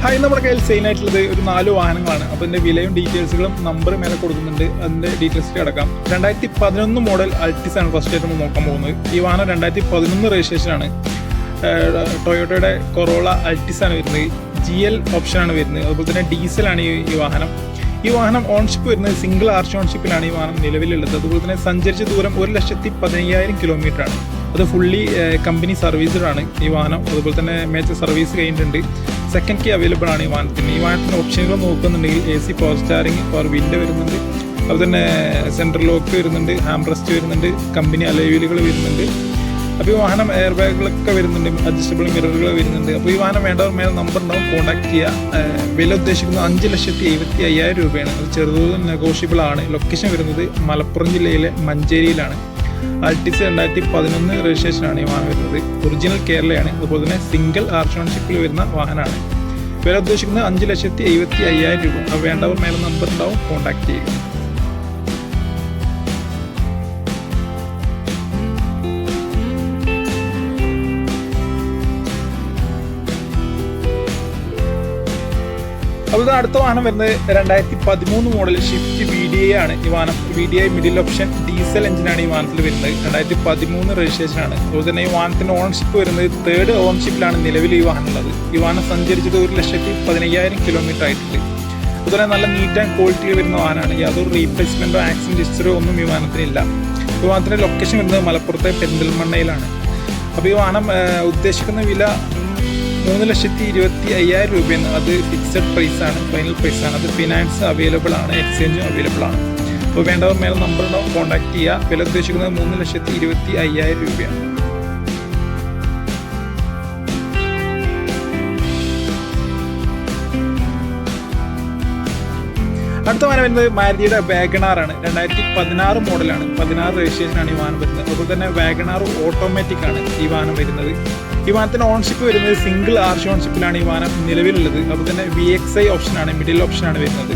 Hi, നമ്മുടെ കയ്യിൽ സെയിലായിട്ടുള്ളത് ഒരു 4 വാഹനങ്ങളാണ്. അപ്പോൾ ഇതിൻ്റെ വിലയും ഡീറ്റെയിൽസുകളും നമ്പർ മേലെ കൊടുക്കുന്നുണ്ട്. അതിൻ്റെ ഡീറ്റെയിൽസിൽ കിടക്കാം. 2011 മോഡൽ അൾട്ടിസ് ആണ് ഫസ്റ്റ് ആയിട്ട് നമ്മൾ നോക്കാൻ പോകുന്നത്. ഈ വാഹനം 2011 രജിസ്ട്രേഷനാണ്. ടൊയോട്ടയുടെ കൊറോള അൾട്ടിസ് ആണ് വരുന്നത്. GL ഓപ്ഷനാണ് വരുന്നത്. അതുപോലെ തന്നെ ഡീസലാണ് ഈ വാഹനം. ഈ വാഹനം ഓൺഷിപ്പ് വരുന്നത് സിംഗിൾ ആർച്ച് ഓൺഷിപ്പിലാണ് ഈ വാഹനം നിലവിലുള്ളത്. അതുപോലെ തന്നെ സഞ്ചരിച്ച ദൂരം 1,15,000 കിലോമീറ്ററാണ്. അത് ഫുള്ളി കമ്പനി സർവീസ്ഡാണ് ഈ വാഹനം. അതുപോലെ തന്നെ മേജർ സർവീസ് കഴിഞ്ഞിട്ടുണ്ട്. സെക്കൻഡ് കീ അവൈലബിൾ ആണ് ഈ വാഹനത്തിന്. ഈ വാഹനത്തിൻ്റെ ഓപ്ഷനുകൾ നോക്കുന്നുണ്ടെങ്കിൽ AC power steering, power window വരുന്നുണ്ട്. അതുപോലെ തന്നെ സെൻട്രൽ ലോക്ക് വരുന്നുണ്ട്, ഹാൻഡ് റെസ്റ്റ് വരുന്നുണ്ട്, കമ്പനി അലോയ്വീലുകൾ വരുന്നുണ്ട്. അപ്പോൾ ഈ വാഹനം എയർ ബാഗുകളൊക്കെ വരുന്നുണ്ട്, അഡ്ജസ്റ്റബിൾ മിററുകൾ വരുന്നുണ്ട്. അപ്പോൾ ഈ വാഹനം വേണ്ടവർ മേലെ നമ്പർ ഉണ്ടാവും, കോൺടാക്ട് ചെയ്യുക. വില ഉദ്ദേശിക്കുന്നത് 5,75,000 രൂപയാണ്. അത് ചെറുതും നെഗോഷ്യബിൾ ആണ്. ലൊക്കേഷൻ വരുന്നത് മലപ്പുറം ജില്ലയിലെ മഞ്ചേരിയിലാണ്. അൾട്ടിസ് 2011 രജിസ്ട്രേഷനാണ് ഈ വാഹനം വരുന്നത്. ഒറിജിനൽ കേരളയാണ്. അതുപോലെ തന്നെ സിംഗിൾ ആർച്ച് ഓൺഷിപ്പിൽ വരുന്ന വാഹനമാണ്. വില ഉദ്ദേശിക്കുന്നത് 5,75,000 രൂപ. അപ്പോൾ വേണ്ടവർ മേലെ നമ്പർ ഉണ്ടാവും, കോൺടാക്ട് ചെയ്യുക. അപ്പോൾ അടുത്ത വാഹനം വരുന്നത് 2013 മോഡൽ ഷിഫ്റ്റ് VDI ആണ്. ഈ വാഹനം VDI മിഡിൽ ഓപ്ഷൻ ഡീസൽ എഞ്ചിനാണ് ഈ വാഹനത്തിൽ വരുന്നത്. 2013 രജിസ്ട്രേഷനാണ്. അതുപോലെ തന്നെ ഈ വാഹനത്തിൻ്റെ ഓൺഷിപ്പ് വരുന്നത് 3rd ഓൺഷിപ്പിലാണ് നിലവിൽ ഈ വാഹനം ഉള്ളത്. ഈ വാഹനം സഞ്ചരിച്ചത് 1,15,000 കിലോമീറ്റർ ആയിട്ടുണ്ട്. അതുപോലെ നല്ല നീറ്റ് ആൻഡ് ക്വാളിറ്റിയിൽ വരുന്ന വാഹനമാണ്. യാതൊരു റീപ്ലേസ്മെൻറ്റോ ആക്സിഡൻറ്റ് ഹിസ്റ്ററിയോ ഒന്നും ഈ വാഹനത്തിനില്ല. ഈ വാഹനത്തിൻ്റെ ലൊക്കേഷൻ വരുന്നത് മലപ്പുറത്തെ പെരിന്തൽമണ്ണയിലാണ്. അപ്പോൾ ഈ വാഹനം ഉദ്ദേശിക്കുന്ന വില 3,25,000 രൂപയാണ്. അത് ഫിക്സഡ് പ്രൈസാണ്, ഫൈനൽ പ്രൈസാണ്. അത് ഫിനാൻസ് അവൈലബിൾ ആണ്, എക്സ്ചേഞ്ചും അവൈലബിൾ ആണ്. അപ്പോൾ വേണ്ടവർ മേലെ നമ്പർ ഉണ്ടാവും, കോൺടാക്ട് ചെയ്യുക. വില ഉദ്ദേശിക്കുന്നത് 3,25,000 രൂപയാണ്. അടുത്ത വാഹനം വരുന്നത് മാരുതിയുടെ വാഗണാർ ആണ്. 2016 മോഡലാണ്. 16 രജിസ്ട്രേഷനാണ് ഈ വാഹനം വരുന്നത്. അതുപോലെ തന്നെ വാഗണാർ ഓട്ടോമാറ്റിക് ആണ് ഈ വാഹനം വരുന്നത്. ഈ വാഹനത്തിൻ്റെ ഓൺഷിപ്പ് വരുന്നത് സിംഗിൾ ആർച്ച് ഓൺഷിപ്പിലാണ് ഈ വാഹനം നിലവിലുള്ളത്. അതുപോലെ തന്നെ VXI ഓപ്ഷനാണ്, മിഡിൽ ഓപ്ഷനാണ് വരുന്നത്.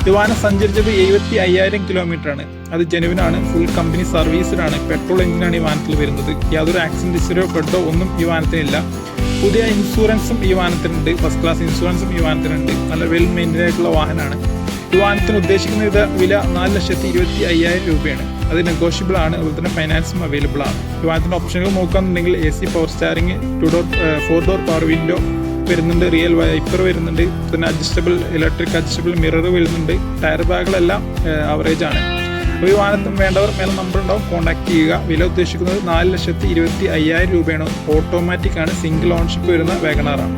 ഈ വാഹനം സഞ്ചരിച്ചത് 75,000 കിലോമീറ്ററാണ്. അത് ജെനുവിനാണ്, ഫുൾ കമ്പനി സർവീസ്ഡാണ്. പെട്രോൾ എഞ്ചിനാണ് ഈ വാഹനത്തിൽ വരുന്നത്. യാതൊരു ആക്സിഡൻറ്റ് ഹിസ്റ്ററിയോ പെട്ടോ ഒന്നും ഈ വാഹനത്തിനില്ല. പുതിയ ഇൻഷുറൻസും ഈ വാഹനത്തിനുണ്ട്. ഫസ്റ്റ് ക്ലാസ് ഇൻഷുറൻസും ഈ വാഹനത്തിനുണ്ട്. നല്ല വെൽ മെയിൻറ്റൈൻ ആയിട്ടുള്ള വാഹനമാണ്. ഈ വാഹനത്തിന് ഉദ്ദേശിക്കുന്ന വില 4,25,000 രൂപയാണ്. അത് നെഗോഷ്യബിൾ ആണ്. അതുപോലെ തന്നെ ഫൈനാൻസും അവൈലബിൾ ആണ്. ഈ വാഹനത്തിൻ്റെ ഓപ്ഷനുകൾ നോക്കുകയാണെന്നുണ്ടെങ്കിൽ AC power steering, 4 door power window വരുന്നുണ്ട്, റിയൽ വൈപ്പർ വരുന്നുണ്ട്, പിന്നെ ഇലക്ട്രിക് അഡ്ജസ്റ്റബിൾ മിറർ വരുന്നുണ്ട്. ടയർ ബാഗുകളെല്ലാം ആവറേജ് ആണ്. അപ്പോൾ ഈ വാഹനത്തിന് വേണ്ടവർ മേലെ നമ്പർ ഉണ്ടാവും, കോൺടാക്ട് ചെയ്യുക. വില ഉദ്ദേശിക്കുന്നത് 4,25,000 രൂപയാണ്. ഓട്ടോമാറ്റിക് ആണ്, സിംഗിൾ ഓൺഷിപ്പ് വരുന്ന വാഗണാറാണ്.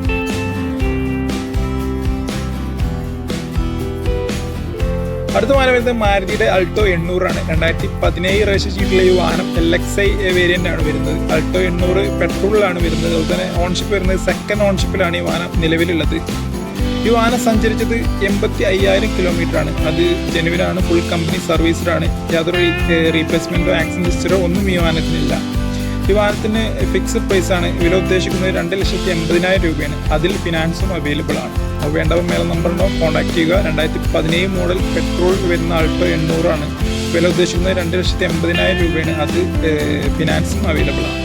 അടുത്ത വാഹനം വരുന്നത് മാരുതിയുടെ അൾട്ടോ 800 ആണ്. 2017 രജിസ്റ്റർ ചെയ്തിട്ടുള്ള ഈ വാഹനം LXI വേരിയൻ്റ് ആണ് വരുന്നത്. അൾട്ടോ 800 പെട്രോളിലാണ് വരുന്നത്. അതുപോലെ തന്നെ ഓൺഷിപ്പ് വരുന്നത് സെക്കൻഡ് ഓൺഷിപ്പിലാണ് ഈ വാഹനം നിലവിലുള്ളത്. ഈ വാഹനം സഞ്ചരിച്ചത് 85,000 കിലോമീറ്റർ ആണ്. അത് ജെനുവിനാണ്, ഫുൾ കമ്പനി സർവീസ്ഡാണ്. യാതൊരു റീപ്ലേസ്മെൻറ്റോ ആക്സിഡൻറ്റ് ഹിസ്റ്ററോ ഒന്നും ഈ വാഹനത്തിനില്ല. ഈ വാഹനത്തിന് ഫിക്സഡ് പ്രൈസാണ്. വില ഉദ്ദേശിക്കുന്നത് 2,80,000 രൂപയാണ്. അതിൽ ഫിനാൻസും അവൈലബിൾ ആണ്. അപ്പോൾ വേണ്ടവർ മേലെ നമ്പർ ഉണ്ടാവും, കോൺടാക്ട് ചെയ്യുക. 2017 മോഡൽ പെട്രോൾ വരുന്ന അൾട്ടോ 800 ആണ്. വില ഉദ്ദേശിക്കുന്നത് 2,80,000 രൂപയാണ്. അത് ഫിനാൻസും അവൈലബിൾ ആണ്.